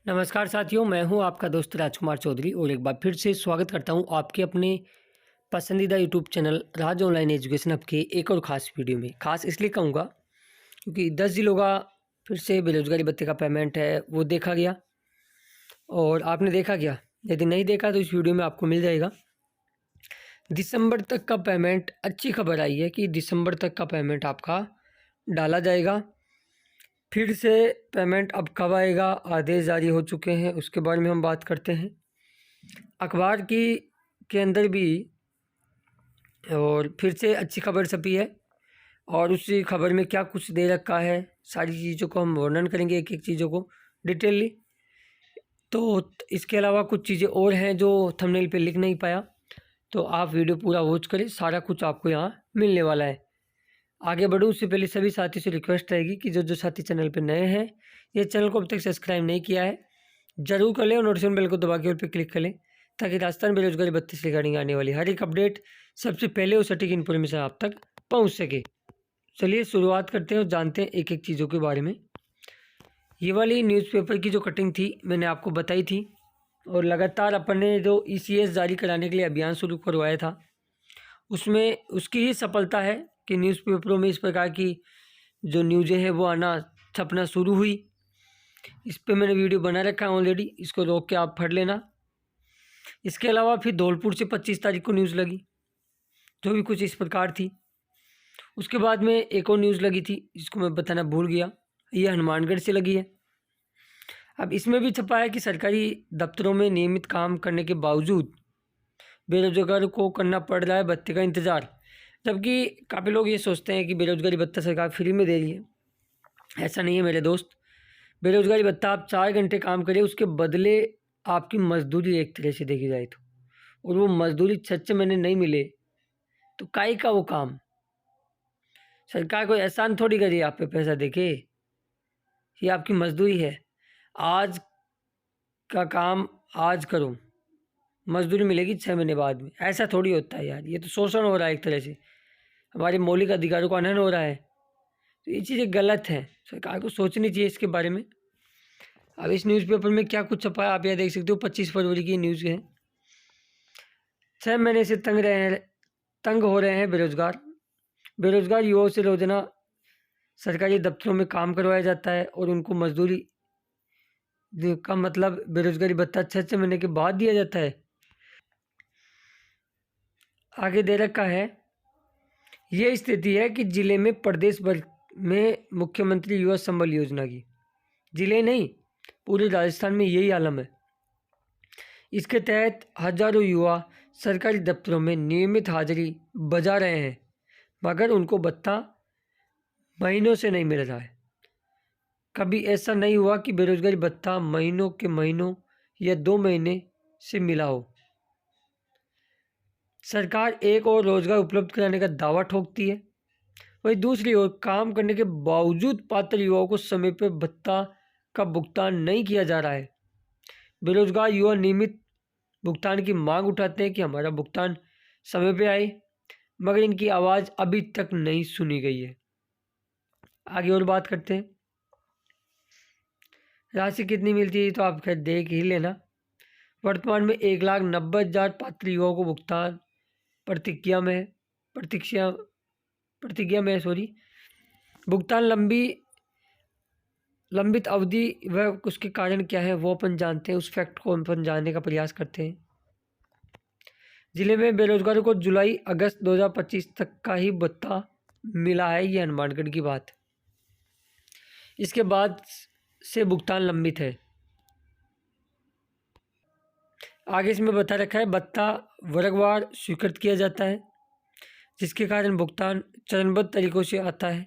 नमस्कार साथियों, मैं हूं आपका दोस्त राजकुमार चौधरी और एक बार फिर से स्वागत करता हूं आपके अपने पसंदीदा यूट्यूब चैनल राज ऑनलाइन एजुकेशन हब के एक और ख़ास वीडियो में। ख़ास इसलिए कहूँगा क्योंकि 10 जिलों का फिर से बेरोज़गारी भत्ते का पेमेंट है वो देखा गया। और आपने देखा क्या? यदि नहीं देखा तो इस वीडियो में आपको मिल जाएगा। दिसंबर तक का पेमेंट, अच्छी खबर आई है कि दिसंबर तक का पेमेंट आपका डाला जाएगा। फिर से पेमेंट अब कब आएगा, आदेश जारी हो चुके हैं, उसके बारे में हम बात करते हैं। अखबार के अंदर भी और फिर से अच्छी खबर छपी है और उसी खबर में क्या कुछ दे रखा है, सारी चीज़ों को हम वर्णन करेंगे, एक एक चीज़ों को डिटेलली। तो इसके अलावा कुछ चीज़ें और हैं जो थंबनेल पे लिख नहीं पाया, तो आप वीडियो पूरा वॉच करें, सारा कुछ आपको यहाँ मिलने वाला है। आगे बढ़ूँ उससे पहले सभी साथी से रिक्वेस्ट रहेगी कि जो साथी चैनल पर नए हैं, ये चैनल को अब तक सब्सक्राइब नहीं किया है ज़रूर कर लें और नोटिफिकेशन बेल को दबा के उस पर क्लिक कर लें ताकि राजस्थान बेरोजगारी भत्ते से रिगार्डिंग आने वाली हर एक अपडेट सबसे पहले और सटीक इन्फॉर्मेशन आप तक पहुंच सके। चलिए शुरुआत करते हैं और जानते हैं एक एक चीज़ों के बारे में। ये वाली न्यूज़पेपर की जो कटिंग थी मैंने आपको बताई थी और लगातार अपन ने जो ECS जारी कराने के लिए अभियान शुरू करवाया था उसमें उसकी ही सफलता है कि न्यूज़पेपरों में इस प्रकार की जो न्यूज़ें हैं वो आना छपना शुरू हुई। इस पे मैंने वीडियो बना रखा है ऑलरेडी, इसको रोक के आप पढ़ लेना। इसके अलावा फिर धौलपुर से 25 तारीख को न्यूज़ लगी जो भी कुछ इस प्रकार थी। उसके बाद में एक और न्यूज़ लगी थी जिसको मैं बताना भूल गया, ये हनुमानगढ़ से लगी है। अब इसमें भी छपा है कि सरकारी दफ्तरों में नियमित काम करने के बावजूद बेरोजगारों को करना पड़ रहा है भत्ते का इंतज़ार, जबकि काफ़ी लोग ये सोचते हैं कि बेरोजगारी भत्ता सरकार फ्री में दे रही है। ऐसा नहीं है मेरे दोस्त। बेरोजगारी भत्ता आप 4 घंटे काम करें उसके बदले आपकी मजदूरी एक तरह से देखी जाए तो, और वो मजदूरी 6 महीने नहीं मिले तो काहे का वो काम। सरकार कोई एहसान थोड़ी करी आप पे पैसा देके, ये आपकी मजदूरी है। आज का काम आज करो, मजदूरी मिलेगी 6 महीने बाद में। ऐसा थोड़ी होता है यार, ये तो शोषण हो रहा है एक तरह से, हमारे मौलिक अधिकारों का हनन हो रहा है। तो ये चीज़ें गलत हैं, सरकार को सोचनी चाहिए इसके बारे में। अब इस न्यूज़पेपर में क्या कुछ छपा है आप यह देख सकते हो। 25 फरवरी की न्यूज़ है। 6 महीने से तंग हो रहे हैं बेरोजगार युवाओं से रोजाना सरकारी दफ्तरों में काम करवाया जाता है और उनको मजदूरी का मतलब बेरोजगारी भत्ता 6 महीने के बाद दिया जाता है। आगे दे रखा है, ये स्थिति है कि जिले में प्रदेश भर में मुख्यमंत्री युवा संबल योजना की, जिले नहीं पूरे राजस्थान में यही आलम है। इसके तहत हजारों युवा सरकारी दफ्तरों में नियमित हाजिरी बजा रहे हैं मगर उनको भत्ता महीनों से नहीं मिल रहा है। कभी ऐसा नहीं हुआ कि बेरोजगारी भत्ता महीनों के महीनों या 2 महीने से मिला हो। सरकार एक और रोजगार उपलब्ध कराने का दावा ठोकती है, वहीं दूसरी ओर काम करने के बावजूद पात्र युवाओं को समय पर भत्ता का भुगतान नहीं किया जा रहा है। बेरोजगार युवा नियमित भुगतान की मांग उठाते हैं कि हमारा भुगतान समय पे आए, मगर इनकी आवाज़ अभी तक नहीं सुनी गई है। आगे और बात करते हैं। राशि कितनी मिलती है तो आप खैर देख ही लेना। वर्तमान में 1,90,000 पात्र युवाओं को भुगतान प्रतिज्ञा में भुगतान लंबित अवधि व उसके कारण क्या है वो अपन जानते हैं, उस फैक्ट को अपन जानने का प्रयास करते हैं। जिले में बेरोजगारों को जुलाई अगस्त 2025 तक का ही भत्ता मिला है, ये हनुमानगढ़ की बात। इसके बाद से भुगतान लंबित है। आगे इसमें बता रखा है भत्ता वर्गवार स्वीकृत किया जाता है जिसके कारण भुगतान चरणबद्ध तरीकों से आता है।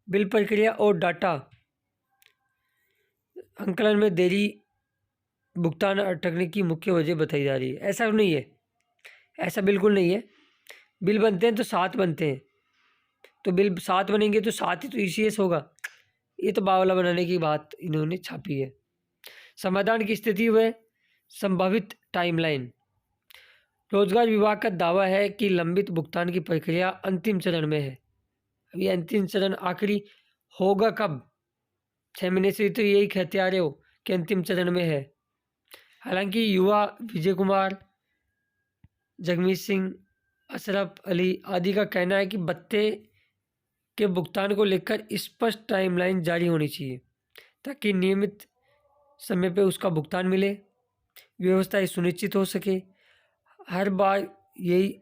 बिल प्रक्रिया और डाटा आंकलन में देरी भुगतान अटकने की मुख्य वजह बताई जा रही है। ऐसा नहीं है, ऐसा बिल्कुल नहीं है। बिल बनते हैं तो 7 बनते हैं, तो बिल 7 बनेंगे तो 7 ही तो ECS होगा। ये तो बावला बनाने की बात इन्होंने छापी है। समाधान की स्थिति व संभावित टाइमलाइन। रोजगार विभाग का दावा है कि लंबित भुगतान की प्रक्रिया अंतिम चरण में है। अब ये अंतिम चरण आखिरी होगा कब? 6 महीने से तो यही कहते आ रहे हो के अंतिम चरण में है। हालांकि युवा विजय कुमार, जगमीत सिंह, अशरफ अली आदि का कहना है कि भत्ते के भुगतान को लेकर स्पष्ट टाइमलाइन जारी होनी चाहिए ताकि नियमित समय पर उसका भुगतान मिले, व्यवस्था सुनिश्चित हो सके, हर बार यही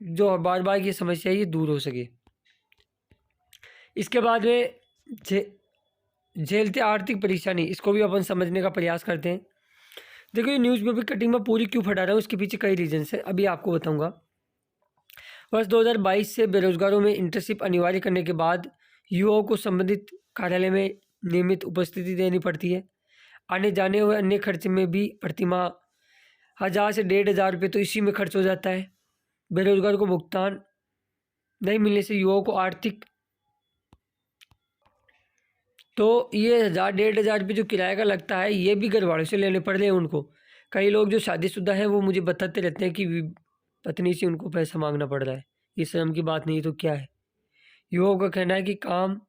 जो बार बार ये समस्या है ये दूर हो सके। इसके बाद में झेलते आर्थिक परेशानी, इसको भी अपन समझने का प्रयास करते हैं। देखो ये न्यूज़पेपर कटिंग में पूरी क्यों फटा रहा है, उसके पीछे कई रीजन्स है, अभी आपको बताऊंगा। वर्ष 2022 से बेरोजगारों में इंटर्नशिप अनिवार्य करने के बाद युवाओं को संबंधित कार्यालय में नियमित उपस्थिति देनी पड़ती है। आने जाने व अन्य खर्च में भी प्रतिमाह 1000 से 1500 रुपये तो इसी में खर्च हो जाता है। बेरोजगार को भुगतान नहीं मिलने से युवाओं को आर्थिक, तो ये 1000-1500 रुपये जो किराए का लगता है ये भी घर वालों से लेने पड़ रहे हैं उनको। कई लोग जो शादीशुदा हैं वो मुझे बताते रहते हैं कि पत्नी से उनको पैसा मांगना पड़ रहा है। ये शर्म की बात नहीं तो क्या है। युवाओं का कहना है कि काम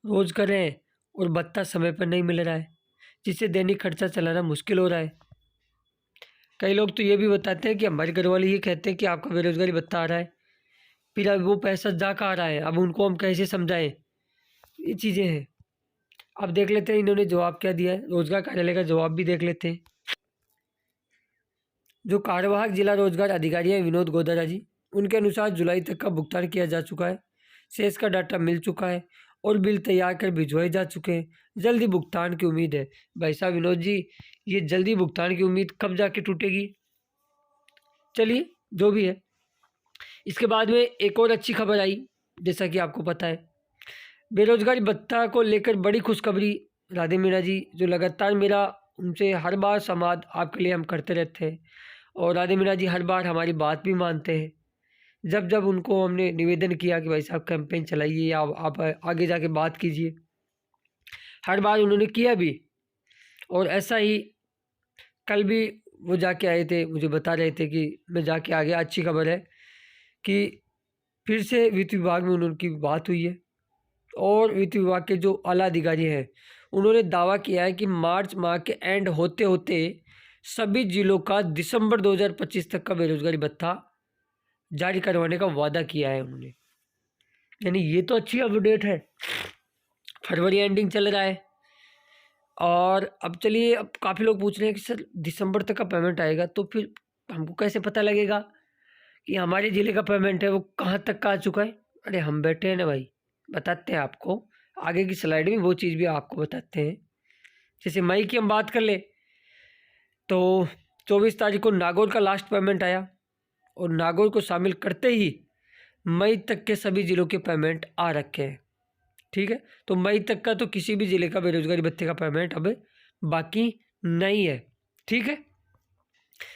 रोज कर रहे हैं और भत्ता समय पर नहीं मिल रहा है, जिससे दैनिक खर्चा चलाना मुश्किल हो रहा है। कई लोग तो ये भी बताते हैं कि हमारे घर वाले ये कहते हैं कि आपका बेरोजगारी भत्ता आ रहा है, फिर अब वो पैसा जा कहाँ आ रहा है, अब उनको हम कैसे समझाएं। ये चीज़ें हैं। अब देख लेते हैं इन्होंने जवाब क्या दिया है, रोजगार कार्यालय का जवाब भी देख लेते हैं। जो कार्यवाहक जिला रोजगार अधिकारी हैं विनोद गोदारा जी, उनके अनुसार जुलाई तक का भुगतान किया जा चुका है, शेष का डाटा मिल चुका है और बिल तैयार कर भिजवाए जा चुके हैं। जल्दी भुगतान की उम्मीद है। भाई साहब विनोद जी, ये जल्दी भुगतान की उम्मीद कब जाके टूटेगी? चलिए जो भी है। इसके बाद में एक और अच्छी खबर आई, जैसा कि आपको पता है बेरोजगारी भत्ता को लेकर बड़ी खुशखबरी राधे मीणा जी, जो लगातार मेरा उनसे हर बार संवाद आपके लिए हम करते रहते हैं और राधे मीणा जी हर बार हमारी बात भी मानते हैं। जब जब उनको हमने निवेदन किया कि भाई साहब कैंपेन चलाइए या आप आगे जाके बात कीजिए, हर बार उन्होंने किया भी। और ऐसा ही कल भी वो जाके आए थे, मुझे बता रहे थे कि मैं जाके आ गया। अच्छी खबर है कि फिर से वित्त विभाग में उनकी बात हुई है और वित्त विभाग के जो आला अधिकारी हैं उन्होंने दावा किया है कि मार्च माह के एंड होते होते सभी जिलों का दिसंबर 2025 तक का बेरोजगारी भत्ता जारी करवाने का वादा किया है उन्होंने। यानी ये तो अच्छी अपडेट है। फरवरी एंडिंग चल रहा है और अब चलिए, अब काफ़ी लोग पूछ रहे हैं कि सर दिसंबर तक का पेमेंट आएगा तो फिर हमको कैसे पता लगेगा कि हमारे ज़िले का पेमेंट है वो कहाँ तक का आ चुका है? अरे हम बैठे हैं ना भाई, बताते हैं आपको। आगे की स्लाइड में वो चीज़ भी आपको बताते हैं। जैसे मई की हम बात कर ले तो 24 तारीख को नागौर का लास्ट पेमेंट आया और नागौर को शामिल करते ही मई तक के सभी ज़िलों के पेमेंट आ रखे हैं। ठीक है, तो मई तक का तो किसी भी ज़िले का बेरोजगारी भत्ते का पेमेंट अब बाकी नहीं है। ठीक है,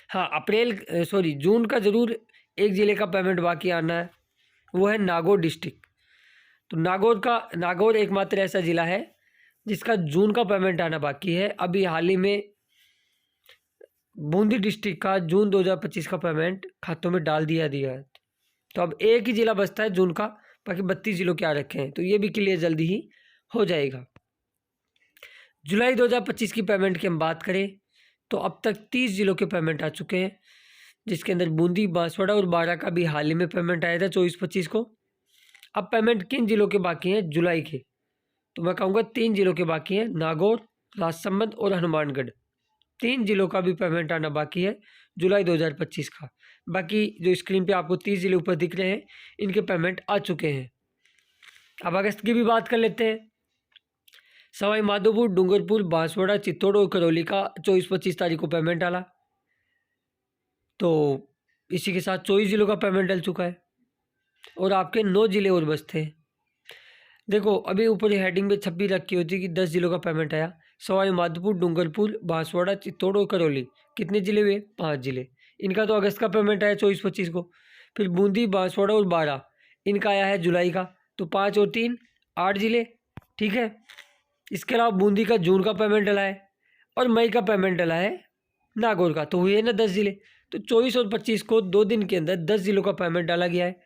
हाँ जून का ज़रूर एक ज़िले का पेमेंट बाकी आना है, वो है नागौर डिस्ट्रिक्ट। तो नागौर एकमात्र ऐसा ज़िला है जिसका जून का पेमेंट आना बाकी है। अभी हाल ही में बूंदी डिस्ट्रिक्ट का जून 2025 का पेमेंट खातों में डाल दिया है। तो अब एक ही ज़िला बचता है जून का, बाकी 32 ज़िलों के आ रखे हैं, तो ये भी क्लियर जल्दी ही हो जाएगा। जुलाई 2025 की पेमेंट की हम बात करें तो अब तक 30 ज़िलों के पेमेंट आ चुके हैं, जिसके अंदर बूंदी, बांसवाड़ा और बारां का भी हाल ही में पेमेंट आया था 24-25 को। अब पेमेंट किन ज़िलों के बाकी हैं जुलाई के? तो मैं कहूँगा 3 ज़िलों के बाकी हैं, नागौर, राजसमंद और हनुमानगढ़। 3 ज़िलों का भी पेमेंट आना बाकी है जुलाई 2025 का। बाकी जो स्क्रीन पे आपको 30 ज़िले ऊपर दिख रहे हैं इनके पेमेंट आ चुके हैं। अब अगस्त की भी बात कर लेते हैं। सवाई माधोपुर, डूंगरपुर, बांसवाड़ा, चित्तौड़ और करौली का 24-25 तारीख को पेमेंट डाला, तो इसी के साथ 24 ज़िलों का पेमेंट डल चुका है और आपके 9 ज़िले और बचते हैं। देखो अभी ऊपर हेडिंग में छपी रखी होती कि 10 ज़िलों का पेमेंट आया। सवाई माधोपुर, डूंगरपुर, बांसवाड़ा, चित्तौड़ और करौली, कितने ज़िले हुए? 5 ज़िले। इनका तो अगस्त का पेमेंट आया 24-25 को। फिर बूंदी, बांसवाड़ा और बारां, इनका आया है जुलाई का, तो 5 और 3 8 ज़िले। ठीक है, इसके अलावा बूंदी का जून का पेमेंट डला है और मई का पेमेंट डला है नागौर का, तो हुए ना 10 ज़िले। तो 24 और 25 को 2 दिन के अंदर 10 ज़िलों का पेमेंट डाला गया है।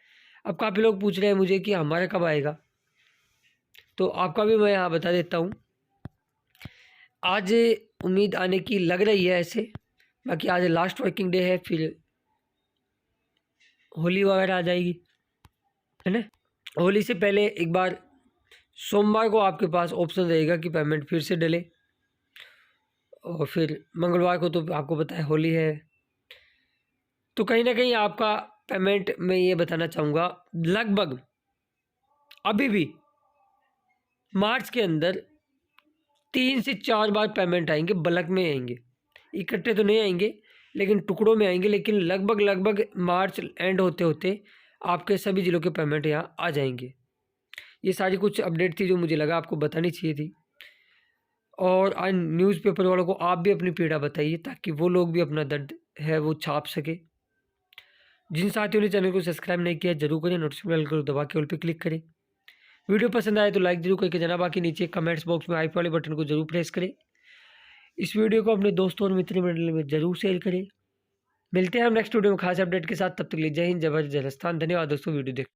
अब काफ़ी लोग पूछ रहे हैं मुझे कि हमारा कब आएगा, तो आपका भी मैं यहाँ बता देता हूँ। आज उम्मीद आने की लग रही है ऐसे। बाकी आज लास्ट वर्किंग डे है, फिर होली वगैरह आ जाएगी, है ना। होली से पहले एक बार सोमवार को आपके पास ऑप्शन रहेगा कि पेमेंट फिर से डले, और फिर मंगलवार को तो आपको पता है होली है। तो कहीं ना कहीं आपका पेमेंट, मैं ये बताना चाहूँगा, लगभग अभी भी मार्च के अंदर 3 से 4 बार पेमेंट आएंगे, बल्क में आएंगे, इकट्ठे तो नहीं आएंगे लेकिन टुकड़ों में आएंगे। लेकिन लगभग मार्च एंड होते होते आपके सभी ज़िलों के पेमेंट यहाँ आ जाएंगे। ये सारी कुछ अपडेट थी जो मुझे लगा आपको बतानी चाहिए थी। और आज न्यूज़पेपर वालों को आप भी अपनी पीड़ा बताइए, ताकि वो लोग भी अपना दर्द है वो छाप सके। जिन साथियों ने चैनल को सब्सक्राइब नहीं किया जरूर करें, नोटिफिकेशन बेल को दबा के ऑल पे क्लिक करें। वीडियो पसंद आए तो लाइक जरूर करके जाना, बाकी नीचे कमेंट्स बॉक्स में हाइप वाले बटन को जरूर प्रेस करें। इस वीडियो को अपने दोस्तों और मित्र मंडल में जरूर शेयर करें। मिलते हैं हम नेक्स्ट वीडियो में खास अपडेट के साथ, तब तक के लिए जय हिंद, जय भारत, जय राजस्थान। धन्यवाद दोस्तों वीडियो देख